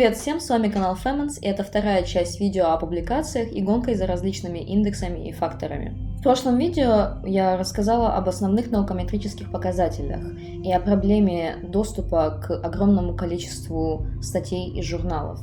Привет всем, с вами канал Femens, и это вторая часть видео о публикациях и гонкой за различными индексами и факторами. В прошлом видео я рассказала об основных наукометрических показателях и о проблеме доступа к огромному количеству статей и журналов.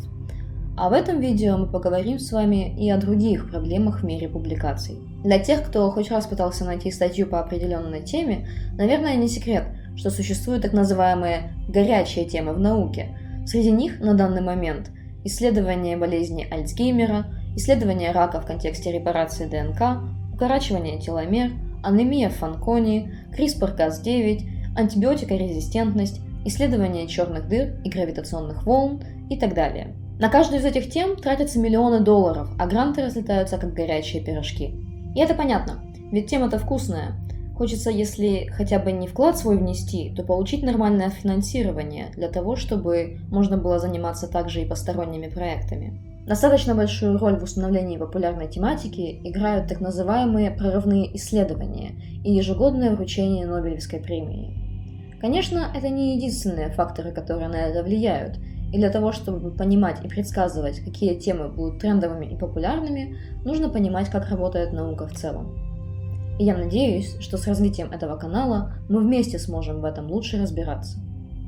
А в этом видео мы поговорим с вами и о других проблемах в мире публикаций. Для тех, кто хоть раз пытался найти статью по определенной теме, наверное, не секрет, что существуют так называемые «горячие темы в науке». Среди них на данный момент исследование болезни Альцгеймера, исследование рака в контексте репарации ДНК, укорачивание теломер, анемия Фанкони, CRISPR-Cas9, антибиотикорезистентность, исследование черных дыр и гравитационных волн и так далее. На каждую из этих тем тратятся миллионы долларов, а гранты разлетаются как горячие пирожки. И это понятно, ведь тема-то вкусная. Хочется, если хотя бы не вклад свой внести, то получить нормальное финансирование для того, чтобы можно было заниматься также и посторонними проектами. Достаточно большую роль в установлении популярной тематики играют так называемые прорывные исследования и ежегодное вручение Нобелевской премии. Конечно, это не единственные факторы, которые на это влияют, и для того, чтобы понимать и предсказывать, какие темы будут трендовыми и популярными, нужно понимать, как работает наука в целом. И я надеюсь, что с развитием этого канала мы вместе сможем в этом лучше разбираться.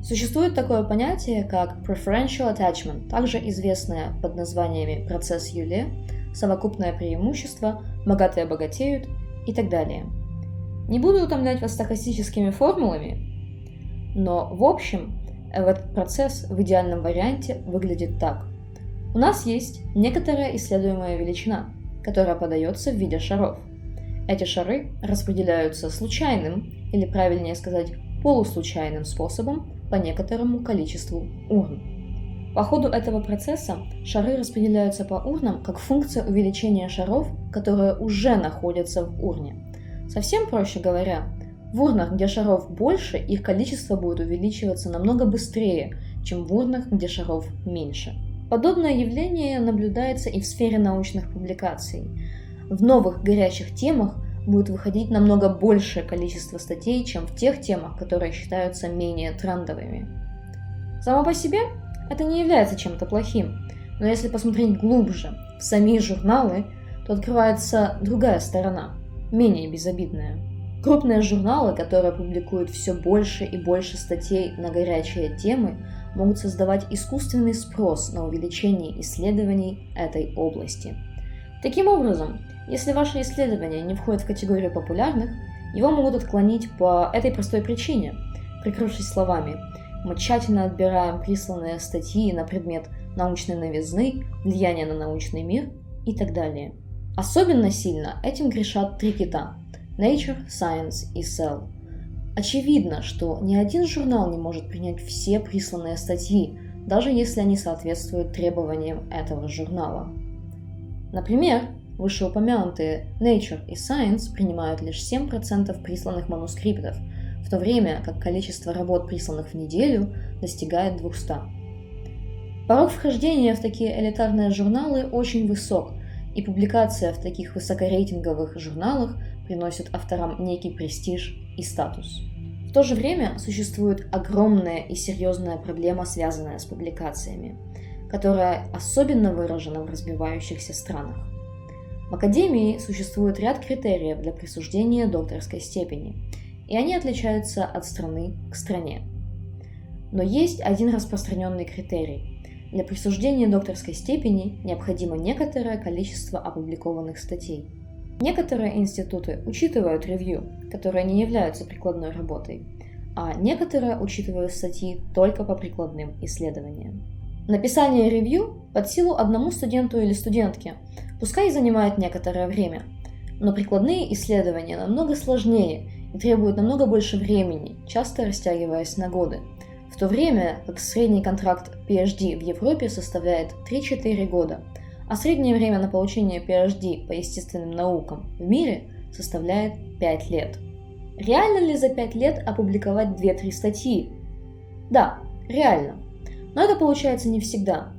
Существует такое понятие, как preferential attachment, также известное под названиями процесс Юле, совокупное преимущество, богатые богатеют и так далее. Не буду утомлять вас стохастическими формулами, но в общем этот процесс в идеальном варианте выглядит так. У нас есть некоторая исследуемая величина, которая подается в виде шаров. Эти шары распределяются случайным, или правильнее сказать, полуслучайным способом по некоторому количеству урн. По ходу этого процесса шары распределяются по урнам как функция увеличения шаров, которые уже находятся в урне. Совсем проще говоря, в урнах, где шаров больше, их количество будет увеличиваться намного быстрее, чем в урнах, где шаров меньше. Подобное явление наблюдается и в сфере научных публикаций. В новых горячих темах будет выходить намного большее количество статей, чем в тех темах, которые считаются менее трендовыми. Само по себе это не является чем-то плохим, но если посмотреть глубже в сами журналы, то открывается другая сторона, менее безобидная. Крупные журналы, которые публикуют все больше и больше статей на горячие темы, могут создавать искусственный спрос на увеличение исследований этой области. Таким образом, если ваше исследование не входит в категорию популярных, его могут отклонить по этой простой причине, прикрывшись словами «Мы тщательно отбираем присланные статьи на предмет научной новизны, влияния на научный мир» и так далее. Особенно сильно этим грешат три кита – Nature, Science и Cell. Очевидно, что ни один журнал не может принять все присланные статьи, даже если они соответствуют требованиям этого журнала. Например, вышеупомянутые Nature и Science принимают лишь 7% присланных манускриптов, в то время как количество работ, присланных в неделю, достигает 200. Порог вхождения в такие элитарные журналы очень высок, и публикация в таких высокорейтинговых журналах приносит авторам некий престиж и статус. В то же время существует огромная и серьезная проблема, связанная с публикациями, которая особенно выражена в развивающихся странах. В академии существует ряд критериев для присуждения докторской степени, и они отличаются от страны к стране. Но есть один распространенный критерий. Для присуждения докторской степени необходимо некоторое количество опубликованных статей. Некоторые институты учитывают ревью, которые не являются прикладной работой, а некоторые учитывают статьи только по прикладным исследованиям. Написание ревью под силу одному студенту или студентке, пускай и занимает некоторое время, но прикладные исследования намного сложнее и требуют намного больше времени, часто растягиваясь на годы, в то время как средний контракт PhD в Европе составляет 3-4 года, а среднее время на получение PhD по естественным наукам в мире составляет 5 лет. Реально ли за 5 лет опубликовать 2-3 статьи? Да, реально. Но это получается не всегда,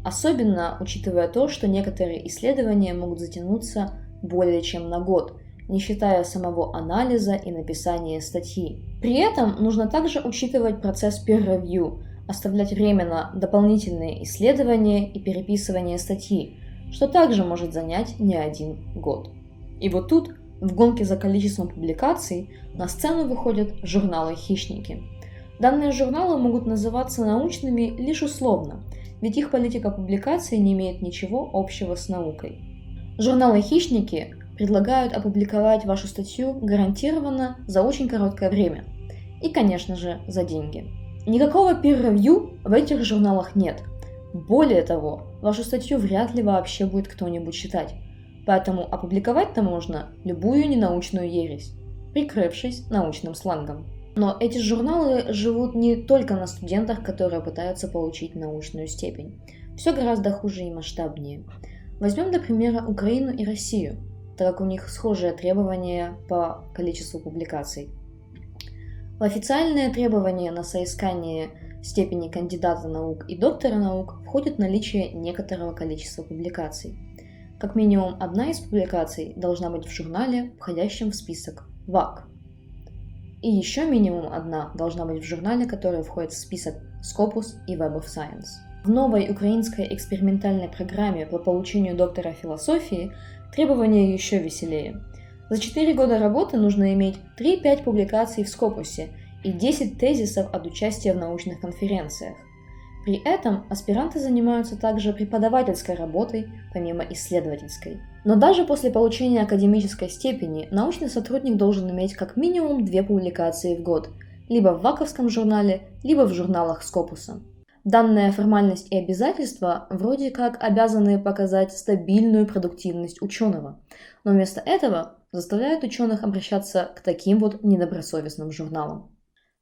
особенно учитывая то, что некоторые исследования могут затянуться более чем на год, не считая самого анализа и написания статьи. При этом нужно также учитывать процесс peer review, оставлять время на дополнительные исследования и переписывание статьи, что также может занять не один год. И вот тут, в гонке за количеством публикаций, на сцену выходят журналы-хищники. Данные журналы могут называться научными лишь условно, ведь их политика публикации не имеет ничего общего с наукой. Журналы-хищники предлагают опубликовать вашу статью гарантированно за очень короткое время. И, конечно же, за деньги. Никакого peer-review в этих журналах нет. Более того, вашу статью вряд ли вообще будет кто-нибудь читать. Поэтому опубликовать-то можно любую ненаучную ересь, прикрывшись научным сленгом. Но эти журналы живут не только на студентах, которые пытаются получить научную степень. Все гораздо хуже и масштабнее. Возьмем, для примера, Украину и Россию, так как у них схожие требования по количеству публикаций. В официальные требования на соискание степени кандидата наук и доктора наук входит наличие некоторого количества публикаций. Как минимум одна из публикаций должна быть в журнале, входящем в список ВАК. И еще минимум одна должна быть в журнале, который входит в список Scopus и Web of Science. В новой украинской экспериментальной программе по получению доктора философии требования еще веселее. За 4 года работы нужно иметь 3-5 публикаций в Scopus и 10 тезисов от участия в научных конференциях. При этом аспиранты занимаются также преподавательской работой, помимо исследовательской. Но даже после получения академической степени научный сотрудник должен иметь как минимум 2 публикации в год, либо в ваковском журнале, либо в журналах Scopus. Данная формальность и обязательства вроде как обязаны показать стабильную продуктивность ученого, но вместо этого заставляют ученых обращаться к таким вот недобросовестным журналам.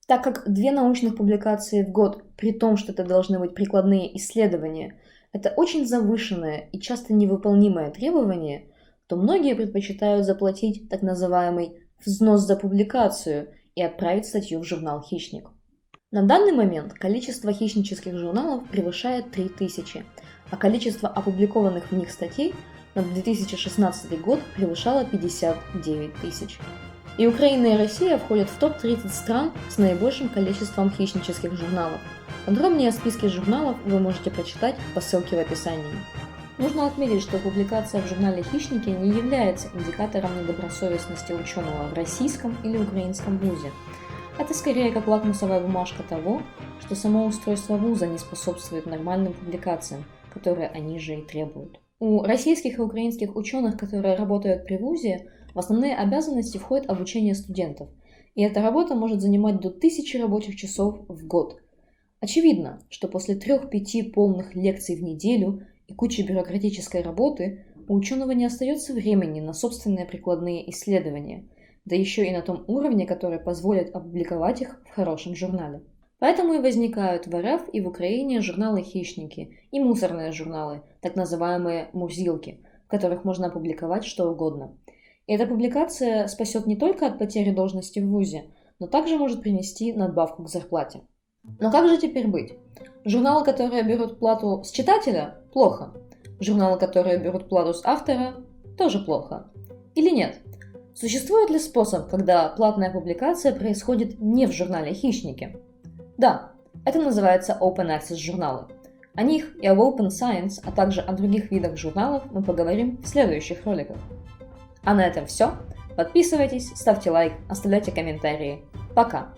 Так как 2 научных публикации в год, при том, что это должны быть прикладные исследования, это очень завышенное и часто невыполнимое требование, то многие предпочитают заплатить так называемый взнос за публикацию и отправить статью в журнал «Хищник». На данный момент количество хищнических журналов превышает 3000, а количество опубликованных в них статей на 2016 год превышало 59 тысяч. И Украина и Россия входят в топ-30 стран с наибольшим количеством хищнических журналов. Подробнее о списке журналов вы можете прочитать по ссылке в описании. Нужно отметить, что публикация в журнале «Хищники» не является индикатором недобросовестности ученого в российском или украинском вузе. Это скорее как лакмусовая бумажка того, что само устройство вуза не способствует нормальным публикациям, которые они же и требуют. У российских и украинских ученых, которые работают при вузе, в основные обязанности входит обучение студентов, и эта работа может занимать до 1000 рабочих часов в год. Очевидно, что после 3-5 полных лекций в неделю и кучи бюрократической работы у ученого не остается времени на собственные прикладные исследования, да еще и на том уровне, который позволит опубликовать их в хорошем журнале. Поэтому и возникают в РФ и в Украине журналы-хищники и мусорные журналы, так называемые мурзилки, в которых можно опубликовать что угодно. И эта публикация спасет не только от потери должности в вузе, но также может принести надбавку к зарплате. Но как же теперь быть? Журналы, которые берут плату с читателя – плохо. Журналы, которые берут плату с автора – тоже плохо. Или нет? Существует ли способ, когда платная публикация происходит не в журнале «Хищники»? Да, это называется Open Access журналы. О них и об Open Science, а также о других видах журналов мы поговорим в следующих роликах. А на этом все. Подписывайтесь, ставьте лайк, оставляйте комментарии. Пока!